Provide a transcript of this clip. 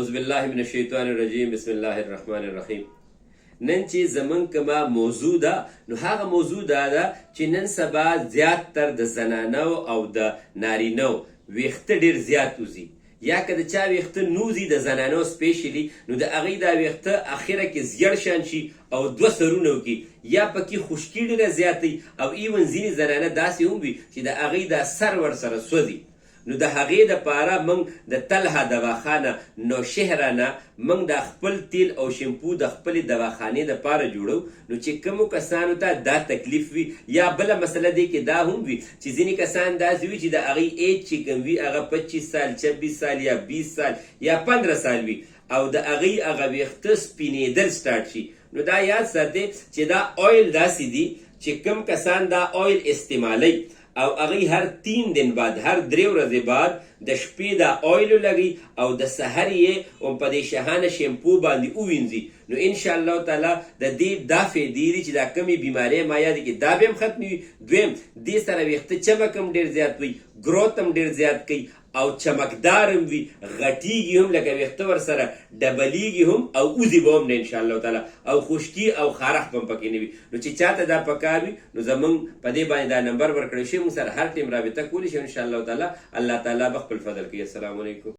اعوذ بالله من الشیطان الرجیم بسم الله الرحمن الرحیم. نن چې زمون کومه موضوع ده نو هغه موضوع ده چې نن سبا زیات تر د زنانو او د نارینو ویښته ډیر زیات وزي، یا که د چا ویښته نوزي د زنانو سپیشلی نو د هغې دا ویښته اخره کې زیړ شان شي او دوه سرونه وکړي، یا پکې خشکي ډېره زیاتی او ایون ځینې زنانه داسې هم وي چې د هغې دا سر ورسره سوځي. نو د هغې دپاره موږ د طلحه دواخانه نوشهره نه موږ د خپل تیل او شیمپو د خپلې دواخانې دپاره جوړو. نو چې کومو کسانو ته دا تکلیف وي یا بله مسله دی کې دا هم وي چې ځینې کسان داسې وي چې د هغې ایج چې کوم وي هغه 25 سال 26 سال یا 20 سال یا 15 سال وي او د هغې هغه ویښته سپینېدل سټارټ شي. نو دا یاد ساتئ چې دا اویل داسې دي چې کوم کسان دا اویل استعمالی او هغې هر 3 دن بعد هر 3 ورځې بعد د شپې دا اویلو لګي او د سحر یې په دې شهانه شیمپو باندې ووینځي. نو انشاءالله تعالی د دې دا فایدې دي چې دا کمې بیمارۍ ما یادې کې دا به هم ختمې وي. دویم دې سره ویښته چمک هم ډېر زیات وي، ګروت هم ډېر زیات کوي او چمکدار هم وي، غټیږي هم لکه ویښته ورسره ډبلیږي هم او اوزي به هم نه انشاءالله تعالی او خشکي او خارښ به هم پکې نه وي. نو چې چاته دا پکار وي نو زموږ په دې باندې دا نمبر ورکړی شي، موږ سره هر ټیم رابطه کولی شي انشاءالله تعالی. الله تعالی به خپل فضل کوي. السلام علیکم.